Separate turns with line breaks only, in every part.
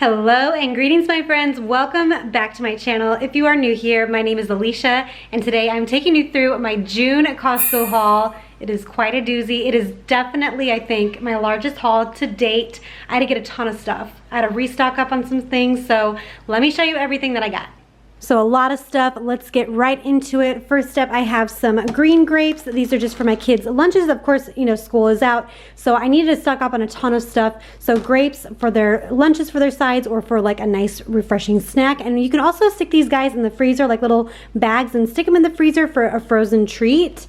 Hello and greetings, my friends. Welcome back to my channel. If you are new here, my name is Alicia, and today I'm taking you through my June Costco haul. It is quite a doozy. It is definitely, I think, my largest haul to date. I had to get a ton of stuff. I had to restock up on some things, so let me show you everything that I got. So a lot of stuff. Let's get right into it. First up, I have some green grapes. These are just for my kids' lunches. Of course, you know, school is out, so I needed to stock up on a ton of stuff. So grapes for their lunches for their sides or for like a nice refreshing snack. And you can also stick these guys in the freezer like little bags and stick them in the freezer for a frozen treat.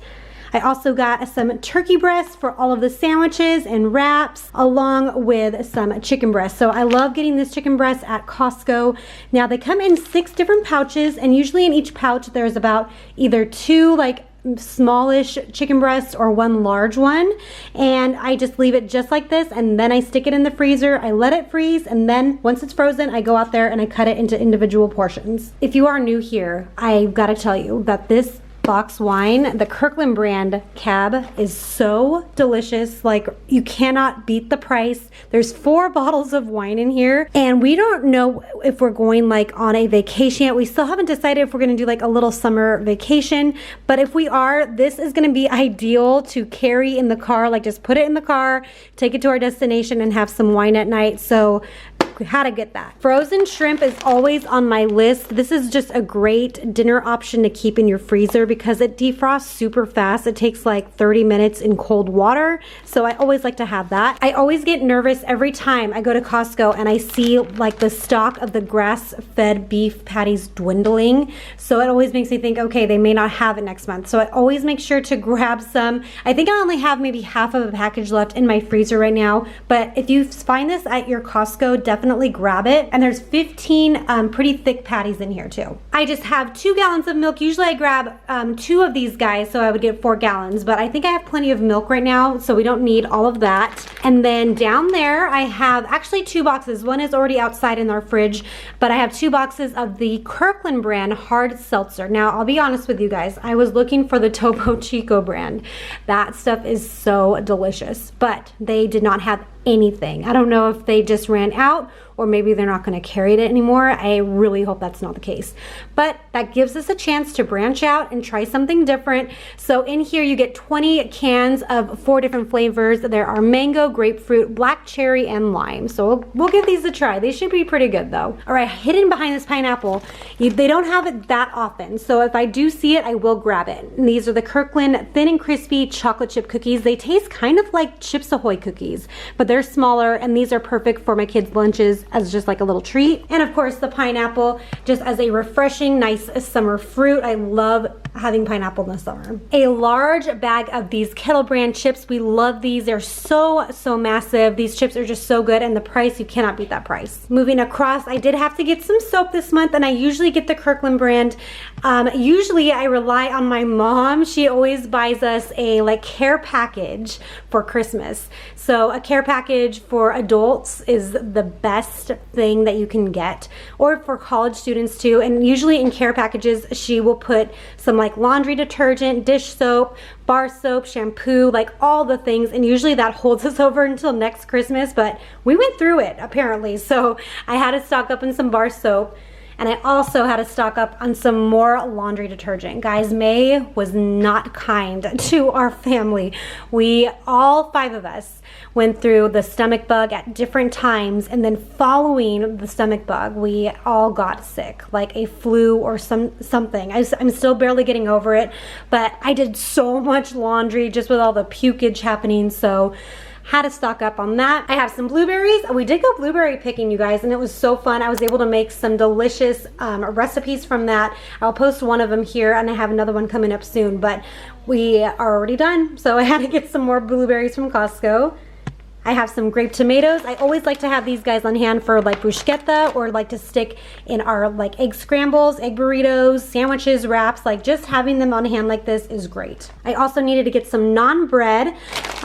I also got some turkey breasts for all of the sandwiches and wraps, along with some chicken breasts. So I love getting this chicken breast at Costco. Now they come in 6 different pouches, and usually in each pouch there's about either 2 like smallish chicken breasts or 1 large one, and I just leave it just like this, and then I stick it in the freezer. I let it freeze, and then once it's frozen, I go out there and I cut it into individual portions. If you are new here, I've got to tell you that this box wine, the Kirkland brand cab, is so delicious. Like, you cannot beat the price. There's 4 bottles of wine in here, and we don't know if we're going like on a vacation yet. We still haven't decided if we're gonna do like a little summer vacation, but if we are, this is gonna be ideal to carry in the car. Like, just put it in the car, take it to our destination, and have some wine at night. So how to get that. Frozen shrimp is always on my list. This is just a great dinner option to keep in your freezer because it defrosts super fast. It takes like 30 minutes in cold water. So I always like to have that. I always get nervous every time I go to Costco and I see like the stock of the grass-fed beef patties dwindling. So it always makes me think, okay, they may not have it next month. So I always make sure to grab some. I think I only have maybe half of a package left in my freezer right now. But if you find this at your Costco, definitely grab it. And there's 15 pretty thick patties in here too. I just have 2 gallons of milk. Usually I grab 2 of these guys, so I would get 4 gallons, but I think I have plenty of milk right now, so we don't need all of that. And then down there I have actually 2 boxes. One is already outside in our fridge, but I have 2 boxes of the Kirkland brand hard seltzer. Now I'll be honest with you guys, I was looking for the Topo Chico brand. That stuff is so delicious, but they did not have anything. I don't know if they just ran out or maybe they're not going to carry it anymore. I really hope that's not the case. But that gives us a chance to branch out and try something different. So in here you get 20 cans of 4 different flavors. There are mango, grapefruit, black cherry, and lime. So we'll give these a try. They should be pretty good though. All right, hidden behind this pineapple, they don't have it that often. So if I do see it, I will grab it. And these are the Kirkland Thin and Crispy Chocolate Chip Cookies. They taste kind of like Chips Ahoy cookies, but they're smaller, and these are perfect for my kids' lunches as just like a little treat. And of course the pineapple, just as a refreshing, nice summer fruit. I love having pineapple in the summer. A large bag of these Kettle brand chips. We love these. They're so massive. These chips are just so good, and the price, you cannot beat that price. Moving across, I did have to get some soap this month, and I usually get the Kirkland brand. Usually I rely on my mom. She always buys us a like care package for Christmas. So a care package for adults is the best thing that you can get, or for college students too. And usually in care packages, she will put some like laundry detergent, dish soap, bar soap, shampoo, like all the things. And usually that holds us over until next Christmas, but we went through it apparently. So I had to stock up on some bar soap. And I also had to stock up on some more laundry detergent. Guys, May was not kind to our family. We, all 5 of us, went through the stomach bug at different times, and then following the stomach bug, we all got sick, like a flu or something. I'm still barely getting over it, but I did so much laundry just with all the pukage happening, so had to stock up on that. I have some blueberries. We did go blueberry picking, you guys, and it was so fun. I was able to make some delicious recipes from that. I'll post one of them here, and I have another one coming up soon, but we are already done. So I had to get some more blueberries from Costco. I have some grape tomatoes. I always like to have these guys on hand for like bruschetta, or like to stick in our like egg scrambles, egg burritos, sandwiches, wraps. Like, just having them on hand like this is great. I also needed to get some naan bread.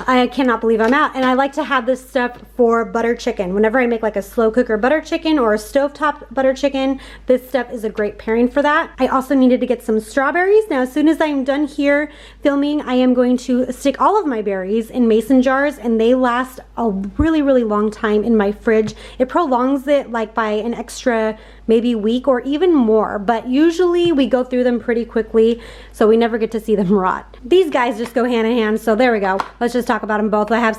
I cannot believe I'm out. And I like to have this stuff for butter chicken. Whenever I make like a slow cooker butter chicken or a stovetop butter chicken, this stuff is a great pairing for that. I also needed to get some strawberries. Now, as soon as I'm done here filming, I am going to stick all of my berries in mason jars, and they last a really, really long time in my fridge. It prolongs it like by an extra maybe week or even more, but usually we go through them pretty quickly, so we never get to see them rot. These guys just go hand in hand, so there we go. Let's just talk about them both. I have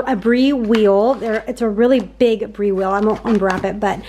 a brie wheel. It's a really big brie wheel. I won't unwrap it, but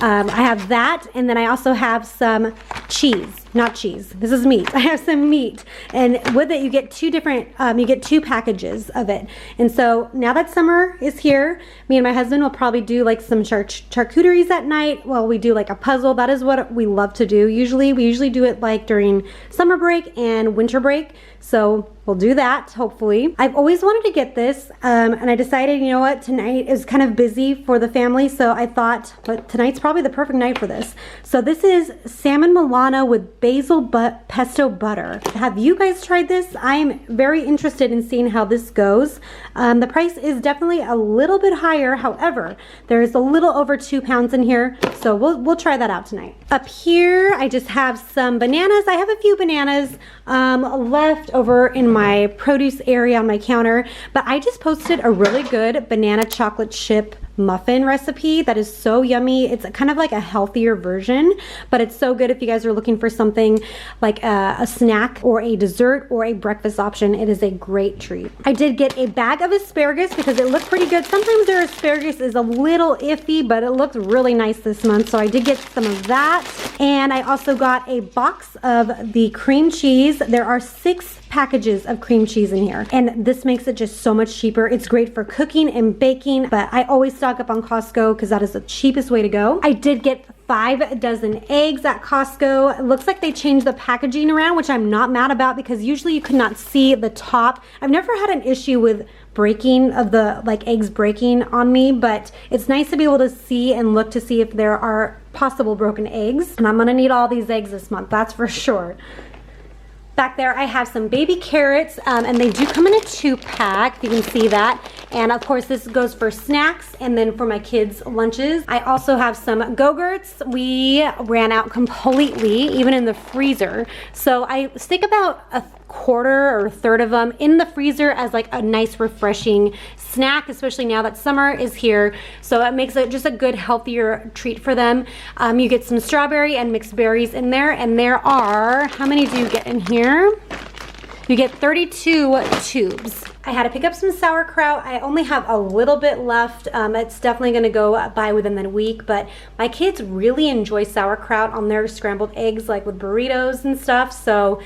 I have that, and then I also have some cheese. Not cheese, this is meat. I have some meat, and with it you get two different, you get 2 packages of it. And so now that summer is here, me and my husband will probably do like some charcuteries at night while we do like a puzzle. That is what we love to do. We usually do it like during summer break and winter break. So we'll do that, hopefully. I've always wanted to get this, and I decided, you know what, tonight is kind of busy for the family, so I thought, but tonight's probably the perfect night for this. So this is salmon Milano with basil pesto butter. Have you guys tried this? I'm very interested in seeing how this goes. The price is definitely a little bit higher. However, there's a little over 2 pounds in here, so we'll try that out tonight. Up here, I just have some bananas. I have a few bananas left over in my produce area on my counter, but I just posted a really good banana chocolate chip muffin recipe that is so yummy. It's kind of like a healthier version, but it's so good if you guys are looking for something like a snack or a dessert or a breakfast option. It is a great treat. I did get a bag of asparagus because it looked pretty good. Sometimes their asparagus is a little iffy, but it looks really nice this month, so I did get some of that. And I also got a box of the cream cheese. There are 6 packages of cream cheese in here, and this makes it just so much cheaper. It's great for cooking and baking, but I always stock up on Costco because that is the cheapest way to go. I did get 5 dozen eggs at Costco. It looks like they changed the packaging around, which I'm not mad about because usually you could not see the top. I've never had an issue with breaking of the eggs breaking on me, but it's nice to be able to see and look to see if there are possible broken eggs, and I'm gonna need all these eggs this month, that's for sure. Back there I have some baby carrots, and they do come in a 2-pack, if you can see that. And of course this goes for snacks and then for my kids' lunches. I also have some Go-Gurts. We ran out completely, even in the freezer. So I stick about a quarter or a third of them in the freezer as like a nice refreshing snack, especially now that summer is here. So it makes it just a good healthier treat for them. You get some strawberry and mixed berries in there, and there are, how many do you get in here? You get 32 tubes. I had to pick up some sauerkraut. I only have a little bit left. It's definitely gonna go by within the week, but my kids really enjoy sauerkraut on their scrambled eggs, like with burritos and stuff. So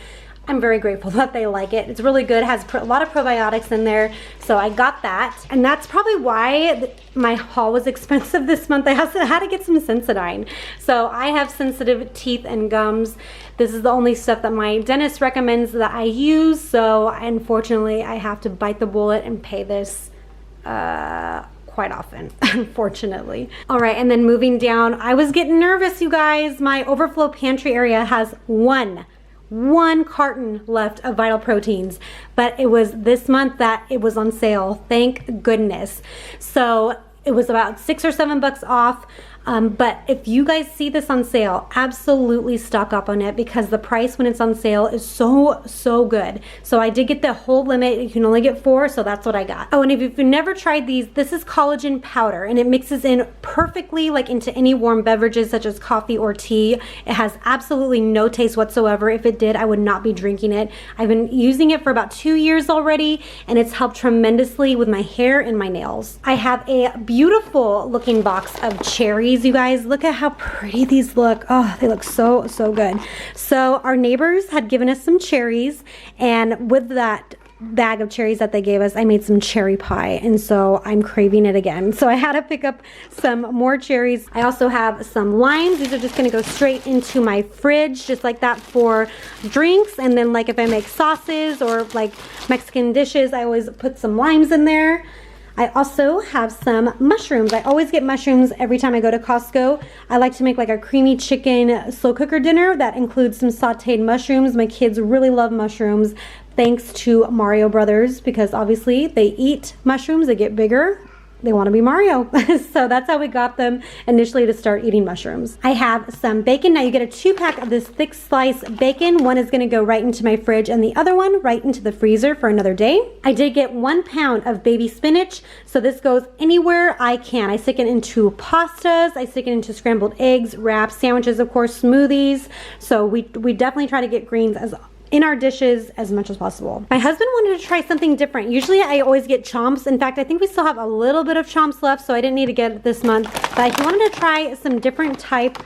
I'm very grateful that they like it. It's really good. It has a lot of probiotics in there, so I got that. And that's probably why my haul was expensive this month. I also had to get some Sensodyne. So I have sensitive teeth and gums. This is the only stuff that my dentist recommends that I use, so unfortunately I have to bite the bullet and pay this quite often, unfortunately. All right, and then moving down, I was getting nervous, you guys. My overflow pantry area has one carton left of Vital Proteins, but it was this month that it was on sale, thank goodness. So it was about $6 or $7 off. But if you guys see this on sale, absolutely stock up on it because the price when it's on sale is so good. So I did get the whole limit. You can only get 4, so that's what I got. Oh, and if you've never tried these, this is collagen powder, and it mixes in perfectly like into any warm beverages such as coffee or tea. It has absolutely no taste whatsoever. If it did, I would not be drinking it. I've been using it for about 2 years already, and it's helped tremendously with my hair and my nails. I have a beautiful looking box of cherries. You guys, look at how pretty these look. Oh, they look so good. So our neighbors had given us some cherries, and with that bag of cherries that they gave us, I made some cherry pie, and so I'm craving it again. So I had to pick up some more cherries. I also have some limes. These are just gonna go straight into my fridge, just like that for drinks. And then like if I make sauces or like Mexican dishes, I always put some limes in there. I also have some mushrooms. I always get mushrooms every time I go to Costco. I like to make like a creamy chicken slow cooker dinner that includes some sauteed mushrooms. My kids really love mushrooms, thanks to Mario Brothers, because obviously they eat mushrooms, they get bigger. they want to be Mario. So that's how we got them initially to start eating mushrooms. I have some bacon. Now you get a 2-pack of this thick slice bacon. One is going to go right into my fridge and the other one right into the freezer for another day. I did get 1 pound of baby spinach. So this goes anywhere I can. I stick it into pastas. I stick it into scrambled eggs, wraps, sandwiches, of course, smoothies. So we definitely try to get greens in our dishes as much as possible. My husband wanted to try something different. Usually I always get chomps. In fact, I think we still have a little bit of chomps left, so I didn't need to get it this month. But he wanted to try some different type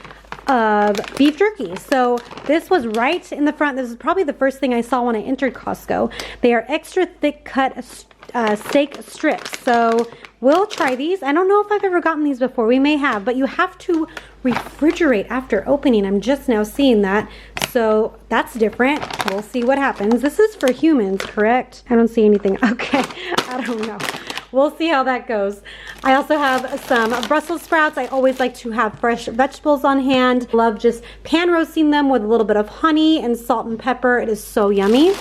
of beef jerky. So this was right in the front. This is probably the first thing I saw when I entered Costco. They are extra thick cut steak strips. So we'll try these. I don't know if I've ever gotten these before. We may have, but you have to refrigerate after opening. I'm just now seeing that. So that's different. We'll see what happens. This is for humans, correct? I don't see anything. Okay, I don't know. We'll see how that goes. I also have some Brussels sprouts. I always like to have fresh vegetables on hand. Love just pan roasting them with a little bit of honey and salt and pepper. It is so yummy.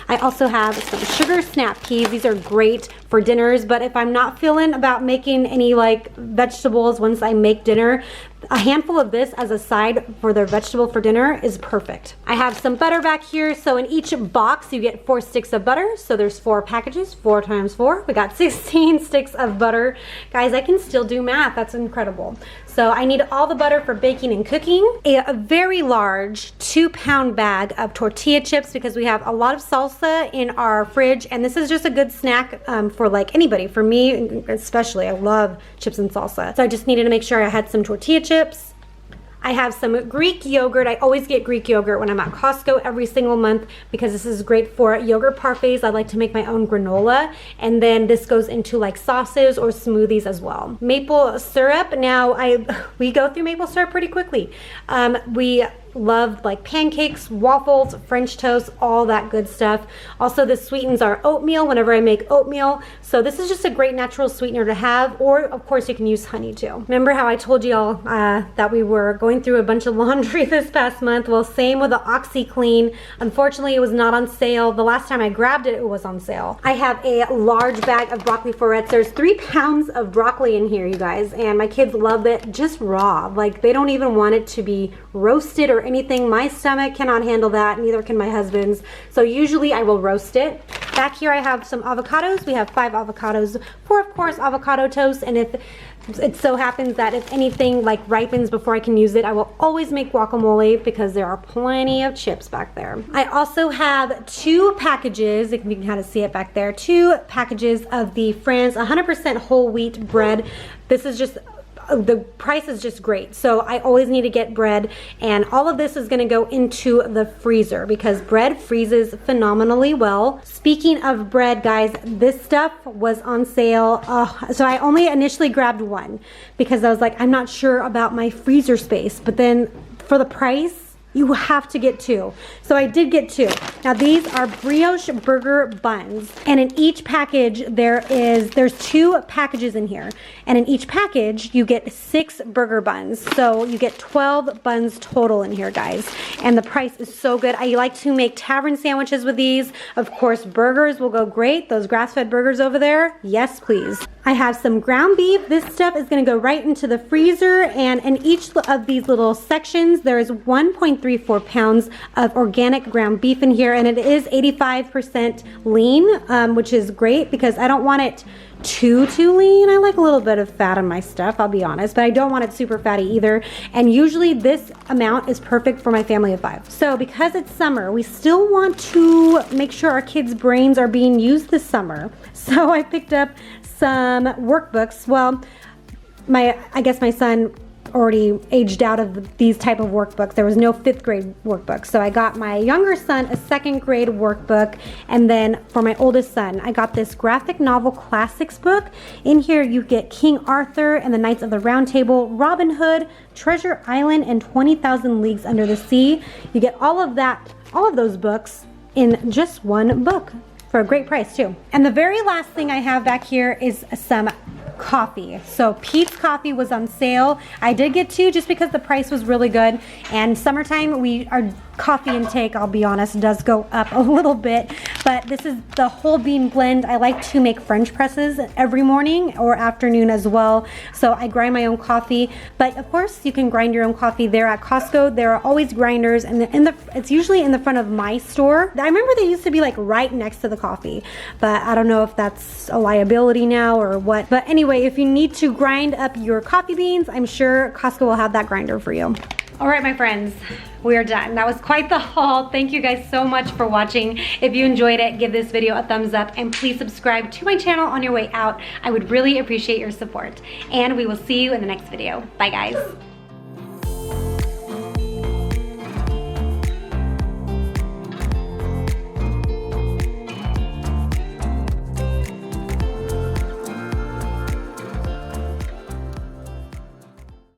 I also have some sugar snap peas. These are great for dinners, but if I'm not feeling about making any like vegetables once I make dinner, a handful of this as a side for their vegetable for dinner is perfect. I have some butter back here. So in each box, you get 4 sticks of butter. So there's 4 packages, 4 times 4. We got 16 sticks of butter. Guys, I can still do math. That's incredible. So I need all the butter for baking and cooking. A very large 2-pound bag of tortilla chips because we have a lot of salsa in our fridge. And this is just a good snack for like anybody. For me, especially, I love chips and salsa. So I just needed to make sure I had some tortilla chips. I have some Greek yogurt. I always get Greek yogurt when I'm at Costco every single month because this is great for yogurt parfaits. I like to make my own granola, and then this goes into like sauces or smoothies as well. Maple syrup. Now we go through maple syrup pretty quickly. We love like pancakes, waffles, French toast, all that good stuff. Also, this sweetens our oatmeal whenever I make oatmeal. So this is just a great natural sweetener to have, or of course you can use honey too. Remember how I told y'all that we were going through a bunch of laundry this past month? Well, same with the OxyClean. Unfortunately, it was not on sale. The last time I grabbed it, it was on sale. I have a large bag of broccoli florets. There's 3 pounds of broccoli in here, you guys, and my kids love it just raw. Like they don't even want it to be roasted or anything. My stomach cannot handle that, neither can my husband's. So usually I will roast it. Back here I have some avocados. We have 5 avocados for, of course, avocado toast. And if it so happens that if anything like ripens before I can use it, I will always make guacamole because there are plenty of chips back there. I also have 2 packages, if you can kind of see it back there, 2 packages of the Franz 100% whole wheat bread. This is just the price is just great. So I always need to get bread, and all of this is going to go into the freezer because bread freezes phenomenally well. Speaking of bread, guys, this stuff was on sale. So I only initially grabbed 1 because I was like, I'm not sure about my freezer space, but then for the price, you have to get 2. So I did get 2. Now these are brioche burger buns, and in each package there's 2 packages in here, and in each package you get 6 burger buns. So you get 12 buns total in here, guys, and the price is so good. I like to make tavern sandwiches with these. Of course, burgers will go great. Those grass-fed burgers over there, yes please. I have some ground beef. This stuff is going to go right into the freezer, and in each of these little sections there is 1.34 pounds of organic ground beef in here, and it is 85% lean, which is great because I don't want it too lean. I like a little bit of fat on my stuff, I'll be honest, but I don't want it super fatty either. And usually this amount is perfect for my family of 5. So because it's summer, we still want to make sure our kids' brains are being used this summer. So I picked up some workbooks. Well, I guess my son already aged out of these type of workbooks. There was no 5th grade workbook. So I got my younger son a 2nd grade workbook. And then for my oldest son, I got this graphic novel classics book. In here you get King Arthur and the Knights of the Round Table, Robin Hood, Treasure Island, and 20,000 Leagues Under the Sea. You get all of those books in just 1 book for a great price too. And the very last thing I have back here is some coffee. So Peet's coffee was on sale. I did get 2 just because the price was really good, and summertime we are coffee intake, I'll be honest, does go up a little bit. But this is the whole bean blend. I like to make French presses every morning or afternoon as well. So I grind my own coffee. But of course, you can grind your own coffee there at Costco. There are always grinders, and it's usually in the front of my store. I remember they used to be like right next to the coffee, but I don't know if that's a liability now or what. But anyway, if you need to grind up your coffee beans, I'm sure Costco will have that grinder for you. All right, my friends, we are done. That was quite the haul. Thank you guys so much for watching. If you enjoyed it, give this video a thumbs up and please subscribe to my channel on your way out. I would really appreciate your support. And we will see you in the next video. Bye, guys.